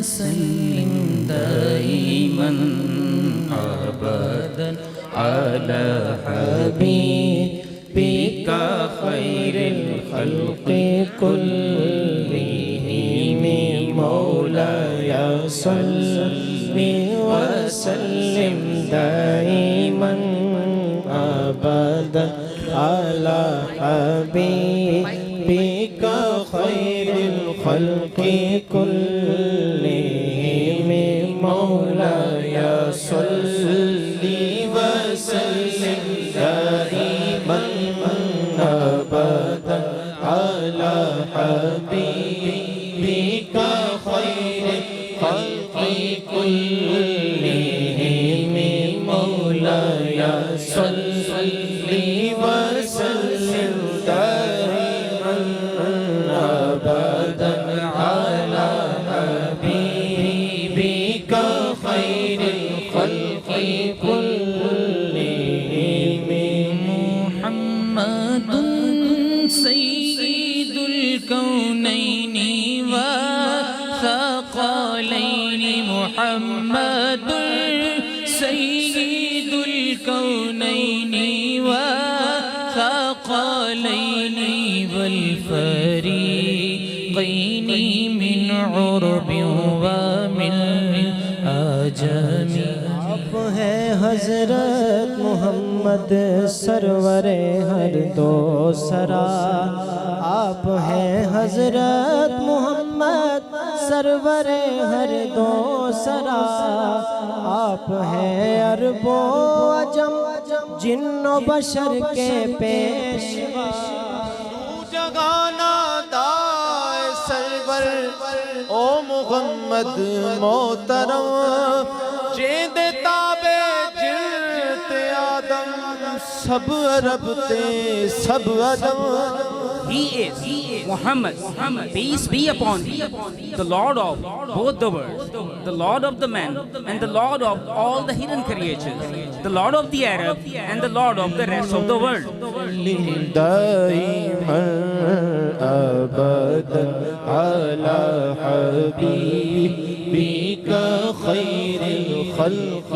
وسلم دائما أبدا على حبيبك خير الخلق كلهم مولاي صل وسلم دائما أبدا على حبيبك خير الخلق كلهم مولاي صل وسلم دائما أبدا على حبيبك خير الخلق كلهم مولاي صل وسلم دائما أبدا على حبيبك خير الخلق كلهم محمد سيد الكونين والثقلين محمد سيد الكونين والثقلين والفريقين من عرب ومن عجم آپ ہیں حضرت محمد سرور ہر دو سرا آپ ہیں حضرت محمد سرور ہر دو سرا آپ ہیں عرب و عجم جن و بشر کے پیشوا جگانا دائے سرور او محمد محترم جیند تابے جلت آدم سب عرب تے سب عدم He is Muhammad, peace be upon him, the Lord of both the worlds, the Lord of the man and the Lord of all the hidden creatures, the Lord of the Arab and the Lord of the rest of the world. دائما أبدا على حبيبك خير الخلق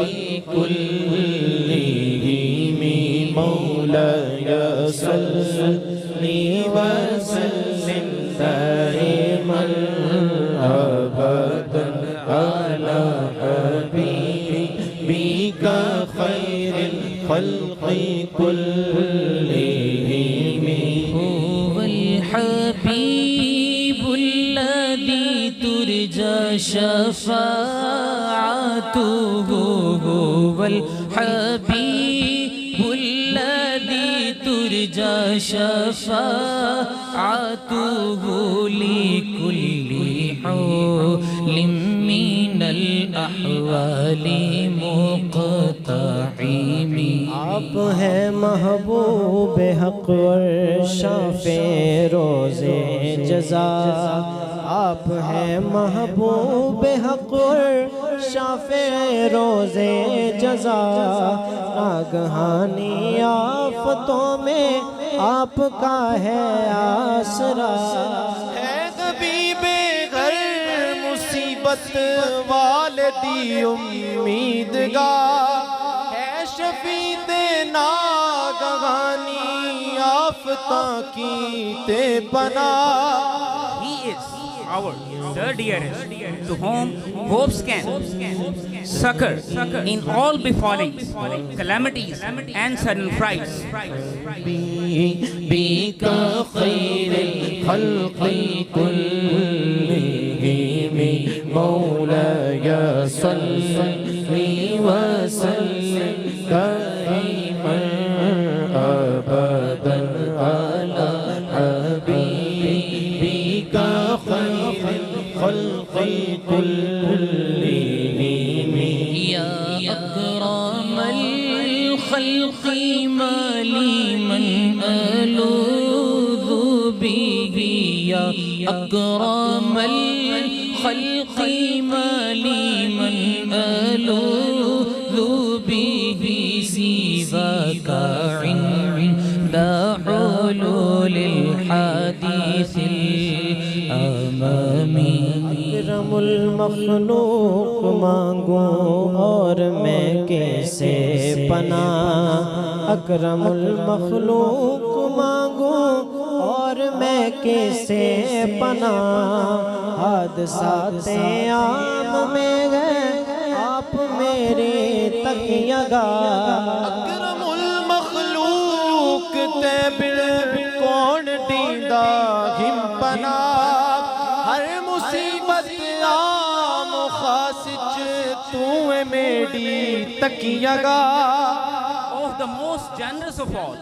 كلهم مولاي صل وسلم دائما أبدا على حبيبك خير الخلق كلهم هو الحبيب الذي ترجى شفاعته هو الحبيب الذي ترجى شفاعته لكل حول من الأحوال مقتحم آپ ہیں محبوب حق اور شافع روز جزا آپ ہیں محبوب حق اور شافع روز جزا ناگہانی آفتوں میں آپ کا ہے آسرا ہے طبیب گھر مصیبت والدی امیدگار ہے شفیع ناگہانی آفتاں کی تے پناہ He is our the dearest, to whom hopes can succor in all befalling calamities and sudden frights. بك خير الخلق كلهم مولاي صل وسلم دائما أبدا على حبيبك خير الخلق كلهم يا أكرم الخلق ما لي من ألوذ به يا أكرم الخلق ما لي من ألوذ به سواك عند حلول الحديث الأمامي اکرم اکرم المخلوق مانگوں اور میں کیسے پناہ، اکرم المخلوق مانگوں اور میں کیسے پناہ، حادثات عام میں گئے آپ میرے تکیہ گاہ۔ اکرم المخلوق تے بل کون ڈیندا ہم پناہ، ہر مصیبت عام و خاص چ تو ہے میری تکیہ گاہ۔ Oh, the most generous of all,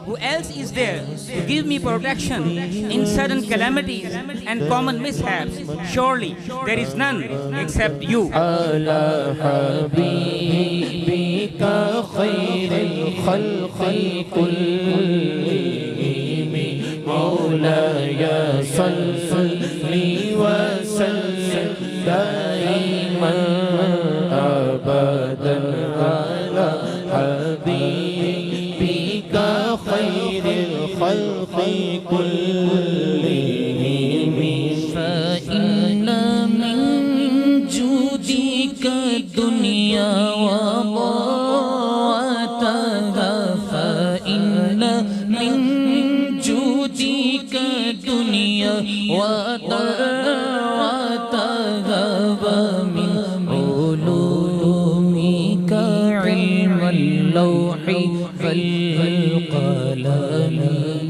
who else is there to give me protection in sudden calamities and common mishaps? Surely there is none except you. على حبيبك خير الخلق كلهم مولاي صل وسلم دائما أبدا على حبيبك خير الخلق كلهم فإن من جودك الدنيا وضاعتها، فإن من جودك الدنيا وضاعتها، ومن علومك علم اللوح والقلم۔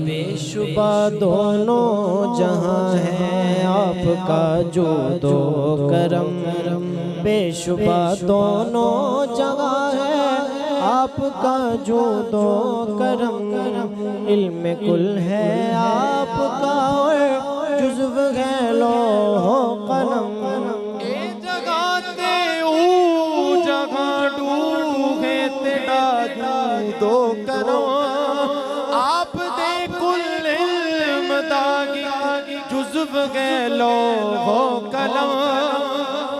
بے شبہ دونوں جہاں ہے آپ کا جود و کرم، بے شبہ دونوں جگہ ہے آپ کا جود و کرم، علم کل ہے آپ کا اور جزو ہے لوح و قلم۔ اے جگہ تے او جگہ ڈو ہے تیرا دو کرم، آپ دے کل علم داگی جزو ہے لوح و قلم۔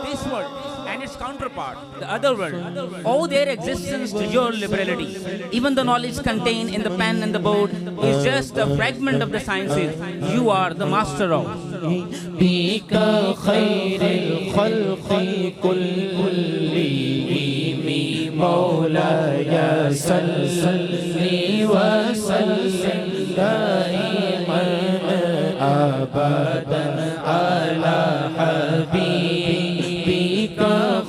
This world and its counterpart, the other world, owe their existence to your liberality. Even the knowledge contained in the pen and the board is just a fragment of the sciences you are the master of. بك خير الخلق كلهم مولاي صل وسلم دائما أبدا على حبيبك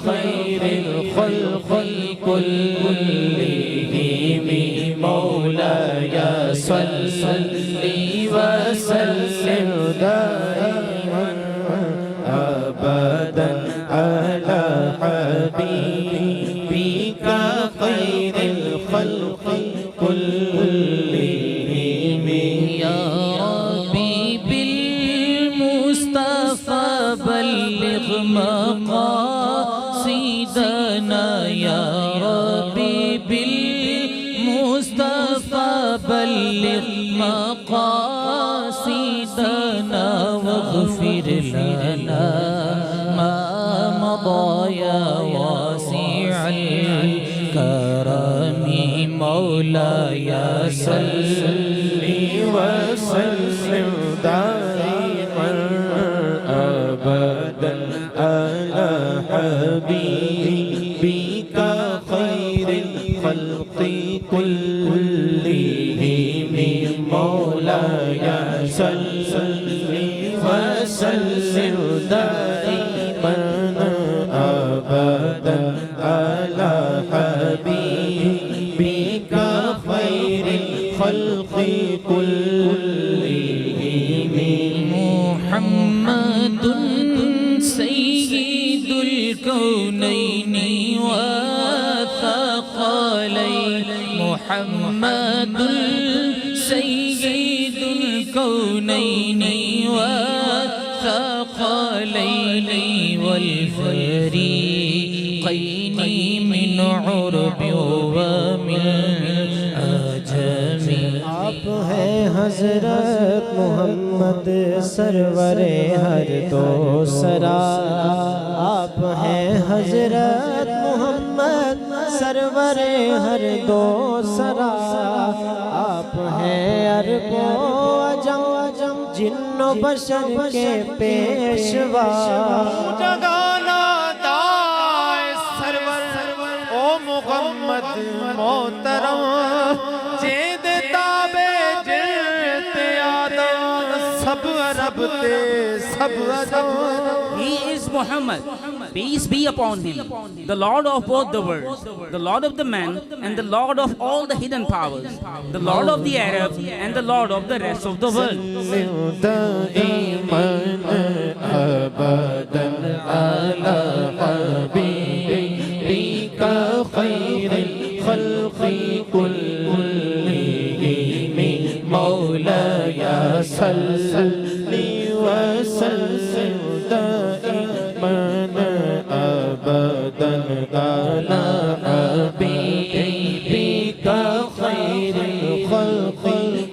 خير الخلق كلهم مولاي صل وسلم دائما أبدا على حبيبك خير الخلق كلهم۔ يا ربي بالمصطفى بلغ مقاصدنا، يا ربي بالمصطفى بلغ مقاصدنا، واغفر لنا ما مضى يا واسع الكرم مولاي صل وسلم دائما أبدا على حبيبك خير الخلق كلهم مولاي صل وسلم دائما أبدا على حبيبك خير الخلق كلهم۔ محمد سيد الكونين والثقلين، محمد سيد الكونين والثقلين والفريقين من عرب ومن عجم۔ آپ ہیں حضرت محمد سرور ہر دو سرا، آپ ہیں حضرت محمد سرور ہر دو سرا، آپ ہیں عرب و عجم جن و بشر کے پیشوا۔ سب عجم He is Muhammad, peace be upon him, the Lord of both the worlds, the Lord of the man and the Lord of all the hidden powers, the Lord of the Arabs and the Lord of the rest of the world. دائما أبدا على حبيبك خير الخلق كلهم مولاي صل وسلم دائما أبدا على حبيبك خير الخلق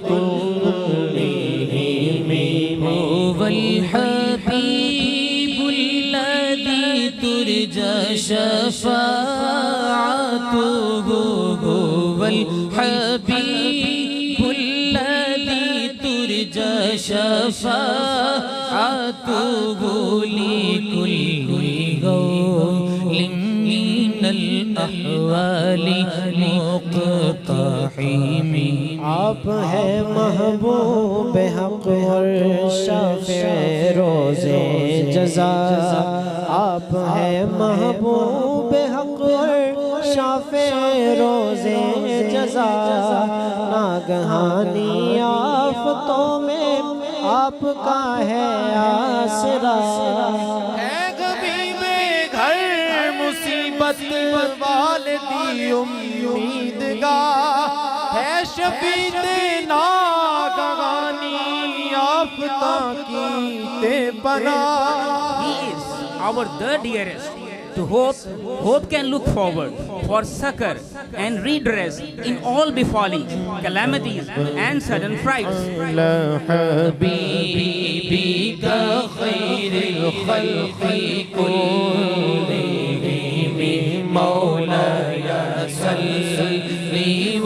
كلهم هو الحبيب الذي ترجى شفاعته هو الحبيب الذي ترجى شفاعته لكل قول من الأحوال مقتحم آپ ہے محبوب حق اور شافع روز جزا آپ ہے محبوب حق اور شافع روز جزا ناگہانی آفتوں میں آپ کا ہے آسرا اے غبیب گھر مصیبت والدی امیدگاہ ہے شفیع ناگہانی آفتاں کی تے پناہ He is our the dearest, to hope can look forward for succor and redress in all befalling calamities and sudden frights. على حبيبك خير الخلق كلهم مولاي صل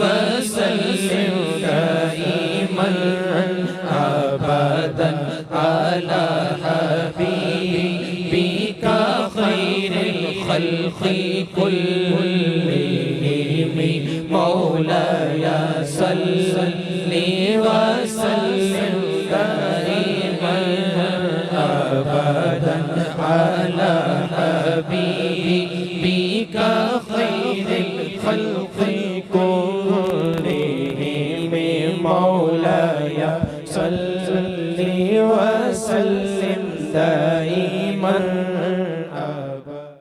وسلم دائما أبدا على حبيبك خير الخلق كلهم مولاي صل وسلم دائما أبدا على